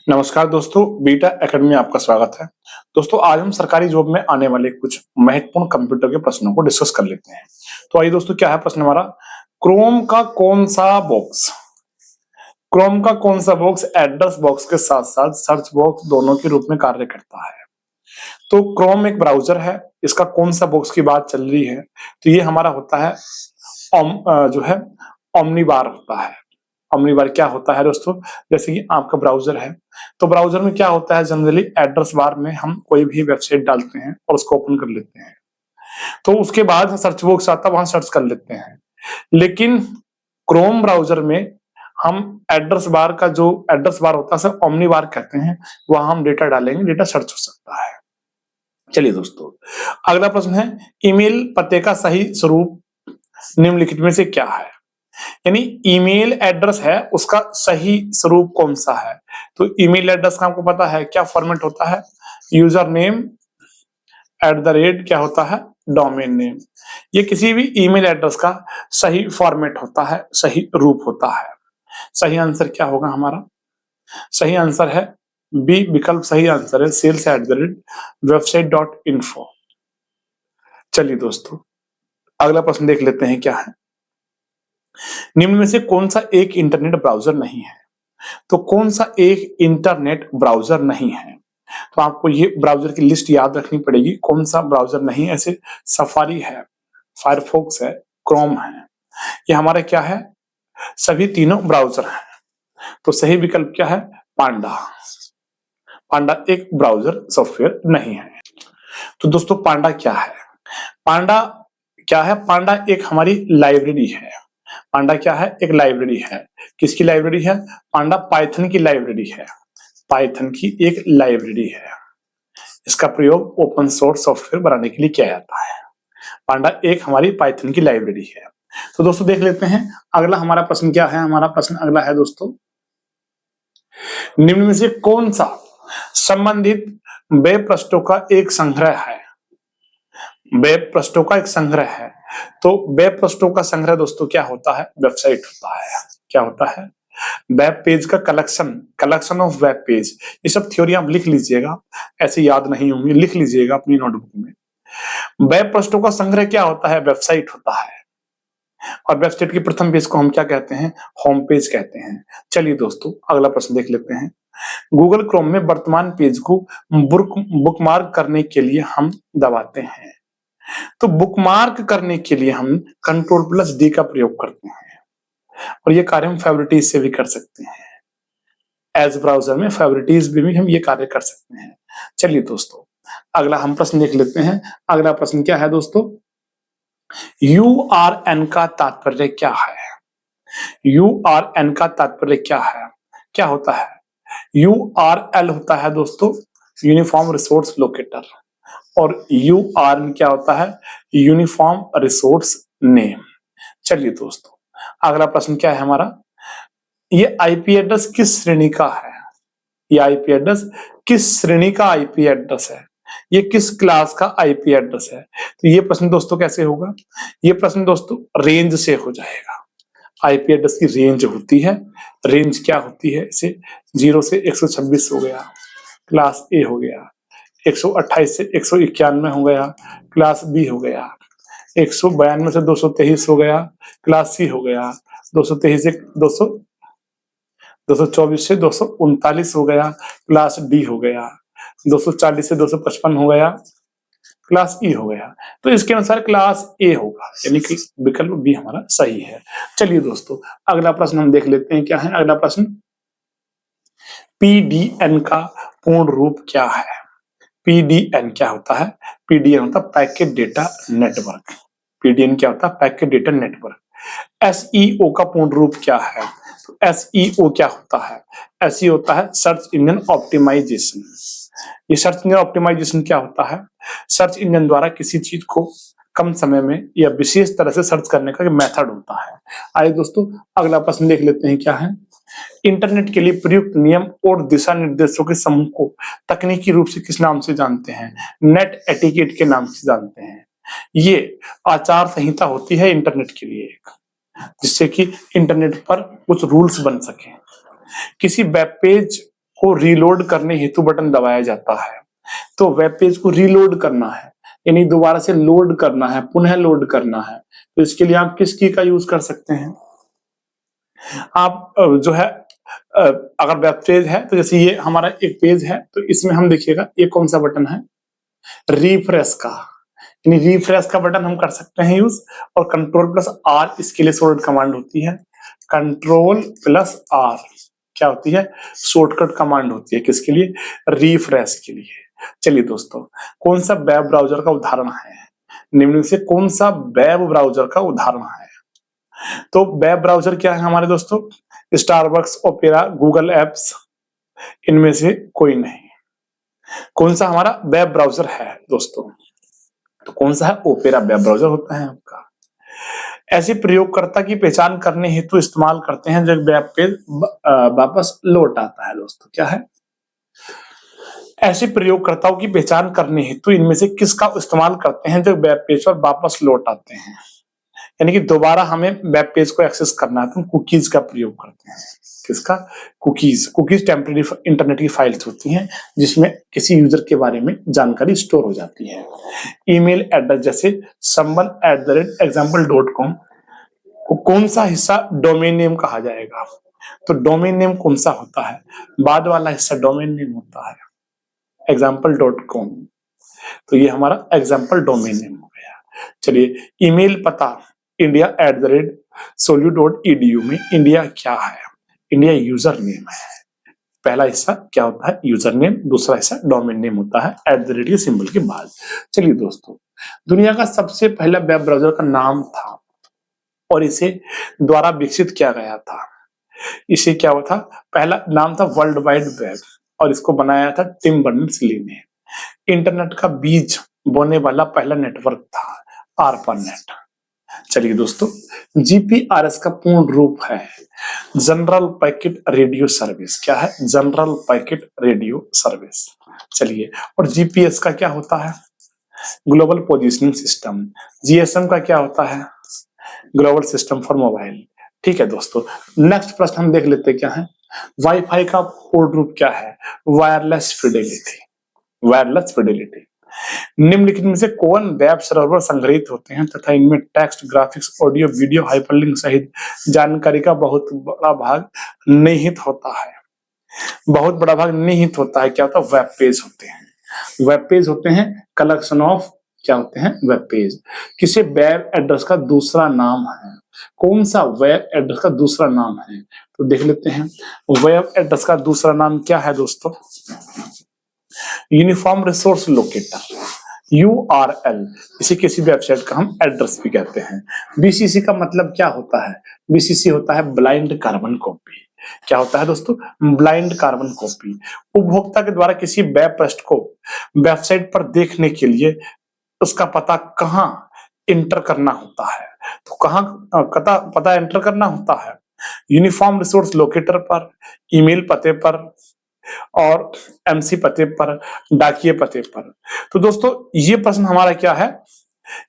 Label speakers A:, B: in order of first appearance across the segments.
A: नमस्कार दोस्तों, beta academy में आपका स्वागत है। दोस्तों, आज हम सरकारी जॉब में आने वाले कुछ महत्वपूर्ण कंप्यूटर के प्रश्नों को डिस्कस कर लेते हैं। तो आइए दोस्तों, क्या है प्रश्न हमारा? क्रोम का कौन सा बॉक्स एड्रेस बॉक्स के साथ साथ सर्च बॉक्स दोनों के रूप में कार्य करता है? तो क्रोम एक ब्राउजर है, इसका कौन सा बॉक्स की बात चल रही है? तो ये हमारा होता है जो है ओमनीबार होता है। ओमनीबार क्या होता है दोस्तों? जैसे कि आपका ब्राउजर है, तो ब्राउजर में क्या होता है, जनरली एड्रेस बार में हम कोई भी वेबसाइट डालते हैं और उसको ओपन कर लेते हैं, तो उसके बाद सर्च बॉक्स आता है, वहां सर्च कर लेते हैं। लेकिन क्रोम ब्राउजर में हम एड्रेस बार का जो एड्रेस बार होता है सर ओमनी बार कहते हैं, वहां हम डेटा डालेंगे, डेटा सर्च हो सकता है। चलिए दोस्तों, अगला प्रश्न है, ईमेल पते का सही स्वरूप निम्नलिखित में से क्या है? यानी ईमेल एड्रेस है, उसका सही स्वरूप कौन सा है? तो ईमेल एड्रेस का आपको पता है क्या फॉर्मेट होता है? यूजर नेम @ क्या होता है? Domain name. ये किसी भी ईमेल एड्रेस का सही फॉर्मेट होता है, सही रूप होता है। सही आंसर क्या होगा हमारा? सही आंसर है बी विकल्प सही आंसर है, sales@website.info। चलिए दोस्तों, अगला प्रश्न देख लेते हैं क्या है। निम्न में से कौन सा एक इंटरनेट ब्राउजर नहीं है? तो कौन सा एक इंटरनेट ब्राउजर नहीं है? तो आपको ये ब्राउजर की लिस्ट याद रखनी पड़ेगी, कौन सा ब्राउजर नहीं है। ऐसे सफारी है, फायरफॉक्स है, क्रोम है, ये हमारे क्या है? सभी तीनों ब्राउजर हैं। तो सही विकल्प क्या है? पांडा। पांडा एक ब्राउजर सॉफ्टवेयर नहीं है। तो दोस्तों, पांडा क्या है? पांडा क्या है? पांडा एक हमारी लाइब्रेरी है। पांडा क्या है? एक लाइब्रेरी है। किसकी लाइब्रेरी है? पांडा पाइथन की लाइब्रेरी है। पाइथन की एक लाइब्रेरी है। इसका प्रयोग ओपन सोर्स सॉफ्टवेयर बनाने के लिए किया जाता है। पांडा एक हमारी पाइथन की लाइब्रेरी है। तो दोस्तों, देख लेते हैं अगला हमारा प्रश्न क्या है। हमारा प्रश्न अगला है दोस्तों, निम्न में से कौन सा संबंधित वेब पृष्ठों का एक संग्रह है? वेब पृष्ठों का एक संग्रह है। तो वेब पृष्ठों का संग्रह दोस्तों क्या होता है? वेबसाइट होता है। क्या होता है? वेब पेज का कलेक्शन ऑफ वेब पेज। ये सब थ्योरी आप लिख लीजिएगा, ऐसे याद नहीं होंगे, लिख लीजिएगा अपनी नोटबुक में। वेब पृष्ठों का संग्रह क्या होता है? वेबसाइट होता है। और वेबसाइट की प्रथम पेज को हम क्या कहते हैं? होम पेज कहते हैं। चलिए दोस्तों, अगला प्रश्न देख लेते हैं। गूगल क्रोम में वर्तमान पेज को बुकमार्क करने के लिए हम दबाते हैं। तो बुकमार्क करने के लिए हम Ctrl+D का प्रयोग करते हैं, और ये कार्य हम फेवरेटिज से भी कर सकते हैं। एज ब्राउजर में फेवरेटिज भी हम ये कार्य कर सकते हैं। चलिए दोस्तों, अगला हम प्रश्न देख लेते हैं। अगला प्रश्न क्या है दोस्तों? URN का तात्पर्य क्या है? URN का तात्पर्य क्या है? क्या होता है? URL होता है दोस्तों यूनिफॉर्म रिसोर्स लोकेटर, और URN क्या होता है? Uniform resource name. चलिए दोस्तों, अगला प्रश्न क्या है हमारा? ये आईपी एड्रेस किस श्रेणी का है? ये आईपी एड्रेस किस श्रेणी का आईपी एड्रेस है? ये किस क्लास का आईपी एड्रेस है? तो ये प्रश्न दोस्तों कैसे होगा? ये प्रश्न दोस्तों रेंज से हो जाएगा। आईपी एड्रेस की रेंज होती है। रेंज क्या होती है? इसे 0 से 126 हो गया, क्लास ए हो गया। 128 से 191 हो गया, क्लास बी हो गया। 192 से 223 हो गया, क्लास सी हो गया। 223 से 224 से 239 हो गया, क्लास डी हो गया। 240 से 255 हो गया, क्लास ई हो गया। तो इसके अनुसार क्लास ए होगा, यानी कि विकल्प बी हमारा सही है। चलिए दोस्तों, अगला प्रश्न हम देख लेते हैं क्या है। अगला प्रश्न, पीडीएन का पूर्ण रूप क्या है? पीडीएन क्या होता है? पीडीएन होता है पैकेट डेटा नेटवर्क। पीडीएन क्या होता है? Packet data network. एसईओ का पूर्ण रूप क्या है? तो एसईओ क्या होता है? एसईओ होता है सर्च इंजन ऑप्टिमाइजेशन। ये सर्च इंजन ऑप्टिमाइजेशन क्या होता है? सर्च इंजन द्वारा किसी चीज को कम समय में या विशेष तरह से सर्च करने का मेथड होता है। आइए दोस्तों, अगला प्रश्न देख लेते हैं क्या है। इंटरनेट के लिए प्रयुक्त नियम और दिशा निर्देशों के समूह को तकनीकी रूप से किस नाम से जानते हैं? नेट एटिकेट के नाम से जानते हैं। ये आचार संहिता होती है इंटरनेट के लिए एक, जिससे कि इंटरनेट पर कुछ रूल्स बन सके। किसी वेब पेज को रीलोड करने हेतु बटन दबाया जाता है। तो वेब पेज को रीलोड करना है, यानी दोबारा से लोड करना है, पुनः लोड करना है, तो इसके लिए आप किस की का यूज कर सकते हैं? आप जो है अगर वेब पेज है तो जैसे ये हमारा एक पेज है, तो इसमें हम देखिएगा ये कौन सा बटन है, रिफ्रेश का, यानी रिफ्रेश का बटन हम कर सकते हैं यूज। और कंट्रोल प्लस आर इसके लिए शॉर्टकट कमांड होती है। कंट्रोल प्लस आर क्या होती है? शॉर्टकट कमांड होती है किसके लिए? रिफ्रेश के लिए। चलिए दोस्तों, कौन सा वेब ब्राउजर का उदाहरण है? निम्न से कौन सा वेब ब्राउजर का उदाहरण है? तो वेब ब्राउजर क्या है हमारे दोस्तों? स्टारबक्स, ओपेरा, गूगल एप्स, इनमें से कोई नहीं। कौन सा हमारा वेब ब्राउजर है दोस्तों? तो कौन सा है? ओपेरा वेब ब्राउजर होता है आपका। ऐसे प्रयोगकर्ता की पहचान करने हेतु इस्तेमाल करते हैं जब वेब पेज वापस लौट आता है दोस्तों। क्या है? ऐसे प्रयोगकर्ताओं की पहचान करने हेतु इनमें से किसका इस्तेमाल करते हैं जब वेब पेज पर वापस लौट आते हैं? यानी कि दोबारा हमें वेब पेज को एक्सेस करना है तो हम कुकीज का प्रयोग करते हैं। किसका? कुकीज। कुकीज टेम्परेरी इंटरनेट की फाइल्स होती हैं जिसमें किसी यूजर के बारे में जानकारी स्टोर हो जाती है। ईमेल एड्रेस जैसे samban@example.com को कौन सा हिस्सा डोमेन नेम कहा जाएगा? तो डोमेन नेम कौन सा होता है? बाद वाला हिस्सा डोमेन नेम होता है, example.com। तो ये हमारा एग्जाम्पल डोमेन नेम हो गया। चलिए, ईमेल पता india@solute.edu में इंडिया क्या है? इंडिया यूजर नेम है। पहला हिस्सा क्या होता है? User name. दूसरा हिस्सा डोमेन नेम होता है @ के सिंबल के बाद। चलिए दोस्तों, दुनिया का सबसे पहला वेब ब्राउजर का नाम था और इसे द्वारा विकसित किया गया था। इसे क्या हुआ था? पहला नाम था वर्ल्ड वाइड वेब और इसको बनाया था टिम बर्नर्स-ली ने। इंटरनेट का बीज बोने वाला पहला नेटवर्क था आरपानेट। चलिए दोस्तों, जीपीआरएस का पूर्ण रूप है जनरल पैकेट रेडियो सर्विस। क्या है? General packet radio service. चलिए, और जीपीएस का क्या होता है? Global positioning system. जीएसएम का क्या होता है? Global system for mobile. ठीक है दोस्तों, नेक्स्ट प्रश्न हम देख लेते हैं क्या है। वाईफाई का पूर्ण रूप क्या है? Wireless Fidelity. Wireless Fidelity. निम्नलिखित में से कौन वेब सर्वर संग्रहित होते हैं तथा इनमें text, graphics, audio, video, hyperlink सहित जानकारी का बहुत बड़ा भाग निहित होता है? बहुत बड़ा भाग निहित होता है। क्या होता है? वेब पेज होते हैं। वेब पेज होते हैं कलेक्शन ऑफ, क्या होते हैं? Web page. किसी वेब एड्रेस का दूसरा नाम है। कौन सा वेब एड्रेस का दूसरा नाम है? तो देख लेते हैं। वेब एड्रेस का दूसरा नाम क्या है दोस्तों? Uniform resource locator, URL। इसे किसी वेबसाइट का हम एड्रेस भी कहते हैं। BCC का मतलब क्या होता है? BCC होता है ब्लाइंड कार्बन कॉपी। क्या होता है दोस्तों? Blind carbon copy. उपभोक्ता के द्वारा किसी वेब पृष्ठ को वेबसाइट पर देखने के लिए उसका पता कहाँ इंटर करना होता है? तो कहाँ पता एंटर करना होता है? यूनिफॉर्म रिसोर्स लोकेटर पर, ईमेल पते पर और MC पते पर, डाकिये पते पर। तो दोस्तों, ये प्रश्न हमारा क्या है?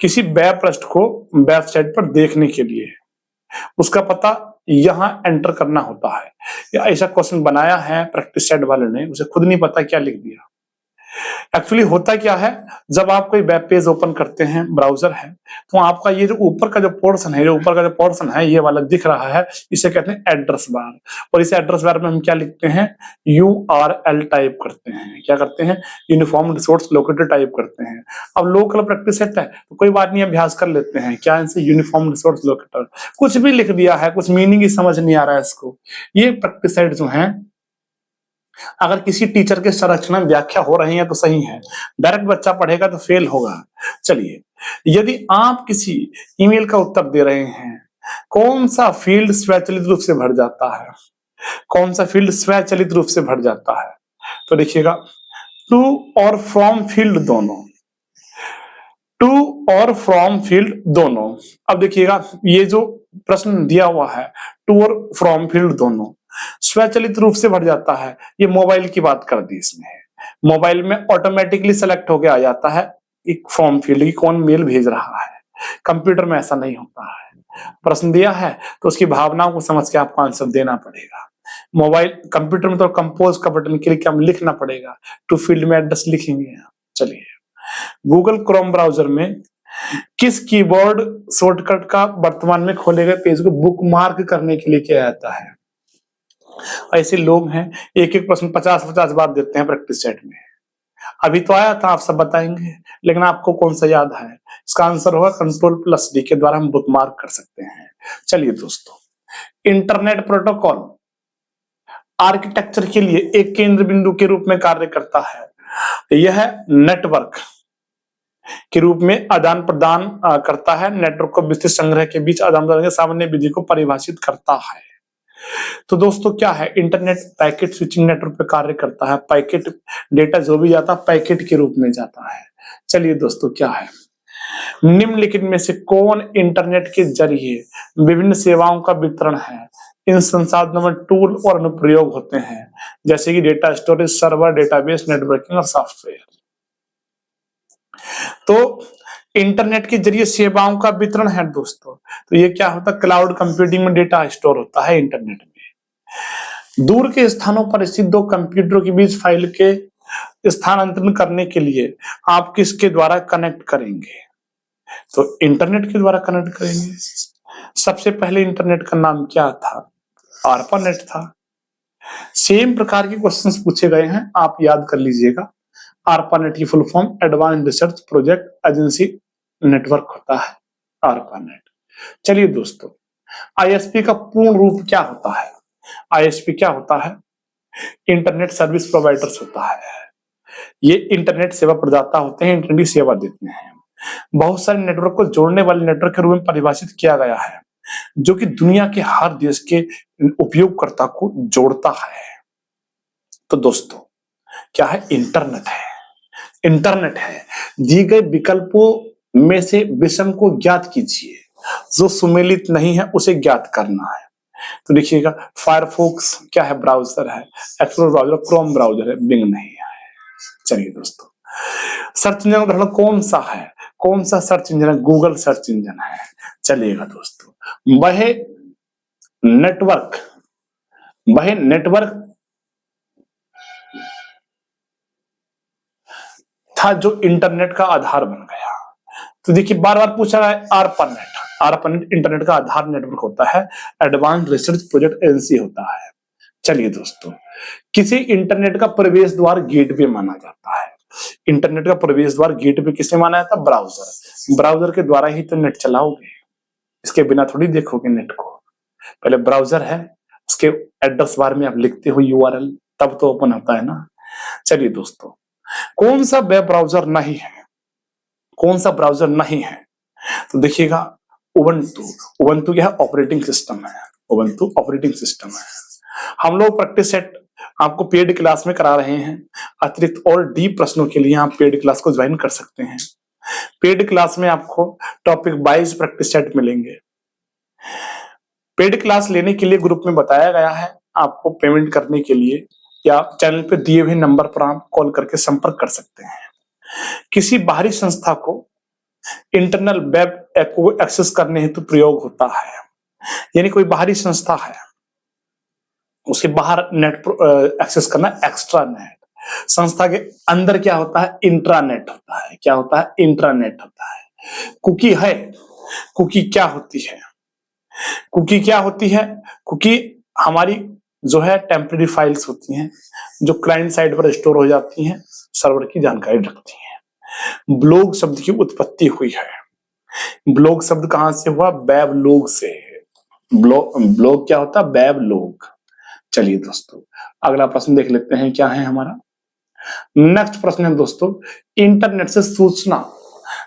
A: किसी वेब पृष्ठ को वेबसाइट पर देखने के लिए उसका पता यहां एंटर करना होता है। या ऐसा क्वेश्चन बनाया है प्रैक्टिस सेट वाले ने, उसे खुद नहीं पता क्या लिख दिया। एक्चुअली होता क्या है, जब आप कोई वेब पेज ओपन करते हैं, ब्राउजर है, तो आपका ये जो ऊपर का जो पोर्शन है, ये वाला दिख रहा है, इसे कहते हैं एड्रेस बार। और इस एड्रेस बार में हम क्या लिखते हैं? URL टाइप करते हैं। क्या करते हैं? यूनिफॉर्म रिसोर्स लोकेटर टाइप करते हैं। अब लोकल प्रैक्टिस सेट है तो कोई बात नहीं, अभ्यास कर लेते हैं। क्या इनसे यूनिफॉर्म रिसोर्स लोकेटर कुछ भी लिख दिया है, कुछ मीनिंग ही समझ नहीं आ रहा है इसको। ये प्रैक्टिस सेट जो है, अगर किसी टीचर के संरक्षण में व्याख्या हो रही है तो सही है, डायरेक्ट बच्चा पढ़ेगा तो फेल होगा। चलिए, यदि आप किसी ईमेल का उत्तर दे रहे हैं, कौन सा फील्ड स्वचालित रूप से भर जाता है? कौन सा फील्ड स्वचालित रूप से भर जाता है? तो देखिएगा, टू और फ्रॉम फील्ड दोनों। टू और फ्रॉम फील्ड दोनों। अब देखिएगा, ये जो प्रश्न दिया हुआ है, टू और फ्रॉम फील्ड दोनों स्वचालित रूप से भर जाता है। ये मोबाइल की बात कर दी इसमें। मोबाइल में ऑटोमेटिकली सेलेक्ट होके आ जाता है एक फॉर्म फील्ड की कौन मेल भेज रहा है। कंप्यूटर में ऐसा नहीं होता है। प्रश्न दिया है तो उसकी भावनाओं को समझ के आपको आंसर देना पड़ेगा। मोबाइल कंप्यूटर में तो कंपोज का बटन क्लिक हम लिखना पड़ेगा, टू फील्ड में एड्रेस लिखेंगे। चलिए, गूगल क्रोम ब्राउजर में किस कीबोर्ड शॉर्टकट का वर्तमान में खोले गए पेज को बुकमार्क करने के लिए किया जाता है? ऐसे लोग हैं, एक एक प्रश्न 50-50 बार देते हैं प्रैक्टिस सेट में। अभी तो आया था, आप सब बताएंगे, लेकिन आपको कौन सा याद है? इसका आंसर होगा Ctrl+D के द्वारा हम बुकमार्क कर सकते हैं। चलिए दोस्तों, इंटरनेट प्रोटोकॉल आर्किटेक्चर के लिए एक केंद्र बिंदु के रूप में कार्य करता है। यह नेटवर्क के रूप में आदान प्रदान करता है। नेटवर्क को विस्तृत संग्रह के बीच आदान प्रदान के सामान्य विधि को परिभाषित करता है। तो दोस्तों क्या है? इंटरनेट पैकेट स्विचिंग नेटवर्क पे कार्य करता है। पैकेट डेटा जो भी जाता है पैकेट के रूप में जाता है। चलिए दोस्तों, क्या है? निम्नलिखित में से कौन इंटरनेट के जरिए विभिन्न सेवाओं का वितरण है? इन संसाधनों में टूल और अनुप्रयोग होते हैं, जैसे कि data storage, server, database, networking और सॉफ्टवेयर। तो इंटरनेट के जरिए सेवाओं का वितरण है दोस्तों। तो ये क्या होता है? क्लाउड कंप्यूटिंग में डेटा स्टोर होता है इंटरनेट में। दूर के स्थानों पर स्थित दो कंप्यूटरों के बीच फाइल के स्थानांतरण करने के लिए आप किसके द्वारा कनेक्ट करेंगे? तो इंटरनेट के द्वारा कनेक्ट करेंगे। सबसे पहले इंटरनेट का नाम क्या था? आरपानेट था। सेम प्रकार के क्वेश्चंस पूछे गए हैं, आप याद कर लीजिएगा। आरपानेट की full form advance research project agency network होता है, आरपानेट। चलिए दोस्तों, आईएसपी का पूर्ण रूप क्या होता है? आईएसपी क्या होता है? इंटरनेट सर्विस प्रोवाइडर्स होता है। ये इंटरनेट सेवा प्रदाता होते हैं, इंटरनेट सेवा देते हैं। बहुत सारे नेटवर्क को जोड़ने वाले नेटवर्क के रूप में परिभाषित किया गया है, जो कि दुनिया के हर देश के उपयोगकर्ता को जोड़ता है। तो दोस्तों क्या है? इंटरनेट है। इंटरनेट है, दी गए विकल्पों में से विषम को ज्ञात कीजिए। जो सुमेलित नहीं है उसे ज्ञात करना है। तो देखिएगा, फायरफॉक्स क्या है? ब्राउजर है। एक्सप्लोरर ब्राउजर, क्रोम ब्राउजर है, बिंग नहीं है। चलिए दोस्तों, सर्च इंजन उदाहरण कौन सा है? कौन सा सर्च इंजन है? गूगल सर्च इंजन है। चलिएगा दोस्तों, वह नेटवर्क था जो इंटरनेट का आधार बन गया। तो देखिए, बार बार पूछा रहा है आरपानेट इंटरनेट का आधार नेटवर्क होता है, एडवांस रिसर्च प्रोजेक्ट एजेंसी होता है। चलिए दोस्तों, किसी इंटरनेट का प्रवेश द्वार गेटवे माना जाता है। इंटरनेट का प्रवेश द्वार गेटवे किसे माना जाता है? ब्राउजर। ब्राउजर के द्वारा ही तो नेट चलाओगे, इसके बिना थोड़ी देखोगे नेट को। पहले ब्राउजर है, उसके एड्रेस बार में आप लिखते हो यूआरएल, तब तो ओपन होता है ना। चलिए दोस्तों, कौन सा वेब ब्राउजर नहीं है? कौन सा ब्राउजर नहीं है? तो देखिएगा, उबंटू क्या है? ऑपरेटिंग सिस्टम है। उबंटू ऑपरेटिंग सिस्टम है। हम लोग प्रैक्टिस सेट आपको पेड क्लास में करा रहे हैं। अतिरिक्त और डीप प्रश्नों के लिए आप पेड क्लास को ज्वाइन कर सकते हैं। पेड क्लास में आपको टॉपिक वाइज प्रैक्टिस सेट मिलेंगे। पेड क्लास लेने के लिए ग्रुप में बताया गया है, आपको पेमेंट करने के लिए या चैनल पे दिए हुए नंबर पर आप कॉल करके संपर्क कर सकते हैं। किसी बाहरी संस्था को इंटरनल वेब को एक्सेस करने हेतु प्रयोग होता है। यानी कोई बाहरी संस्था है, उसे बाहर नेट एक्सेस करना, एक्स्ट्रा नेट। संस्था के अंदर क्या होता है? इंट्रानेट होता है। क्या होता है? इंट्रानेट होता है। कुकी है। कुकी क्या होती है? कुकी क्या होती है? कुकी हमारी जो है टेम्परेरी फाइल्स होती हैं, जो क्लाइंट साइड पर स्टोर हो जाती हैं, सर्वर की जानकारी रखती हैं। ब्लॉग शब्द की उत्पत्ति हुई है। ब्लॉग शब्द कहां से हुआ? वेबलॉग से। ब्लॉग क्या होता है? वेबलॉग। चलिए दोस्तों, अगला प्रश्न देख लेते हैं, क्या है हमारा नेक्स्ट प्रश्न है दोस्तों, इंटरनेट से सूचना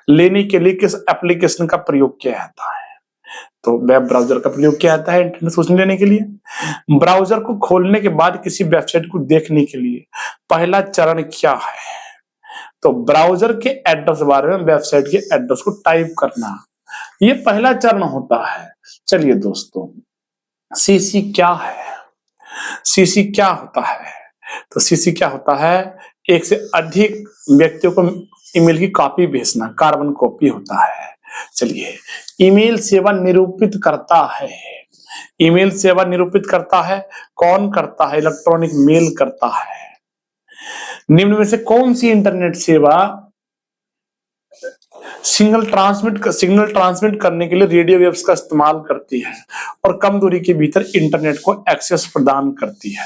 A: लेने के लिए किस एप्लीकेशन का प्रयोग किया जाता है? तो वेब ब्राउजर का प्रयोग किया जाता है इंटरनेट सूचना लेने के लिए। ब्राउजर को खोलने के बाद किसी वेबसाइट को देखने के लिए पहला चरण क्या है? तो ब्राउजर के एड्रेस बार में वेबसाइट के एड्रेस को टाइप करना, ये पहला चरण होता है। चलिए दोस्तों, सीसी क्या है? सीसी क्या होता है? तो सीसी क्या होता है? एक से अधिक व्यक्तियों को ईमेल की कॉपी भेजना, कार्बन कॉपी होता है। चलिए, ईमेल सेवा निरूपित करता है। ईमेल सेवा निरूपित करता है? कौन करता है? इलेक्ट्रॉनिक मेल करता है। निम्न में से कौन सी इंटरनेट सेवा सिग्नल ट्रांसमिट करने के लिए रेडियो वेव्स का इस्तेमाल करती है और कम दूरी के भीतर इंटरनेट को एक्सेस प्रदान करती है?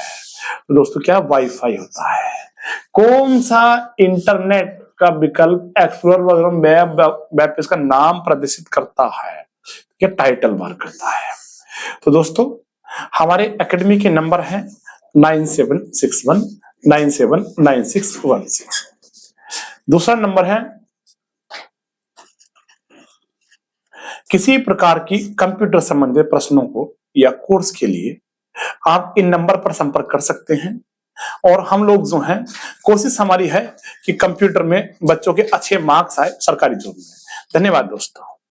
A: तो दोस्तों क्या वाईफाई होता है। कौन सा इंटरनेट का विकल्प एक्सप्लोरर वेब पेज का नाम प्रदर्शित करता है? या टाइटल बार करता है। तो दोस्तों हमारे एकेडमी के नंबर हैं 9761979616। दूसरा नंबर है किसी प्रकार की कंप्यूटर संबंधित प्रश्नों को या कोर्स के लिए आप इन नंबर पर संपर्क कर सकते हैं और हम लोग जो हैं कोशिश हमारी है कि कंप्यूटर में बच्चों के अच्छे मार्क्स आए सरकारी जॉब में। धन्यवाद दोस्तों।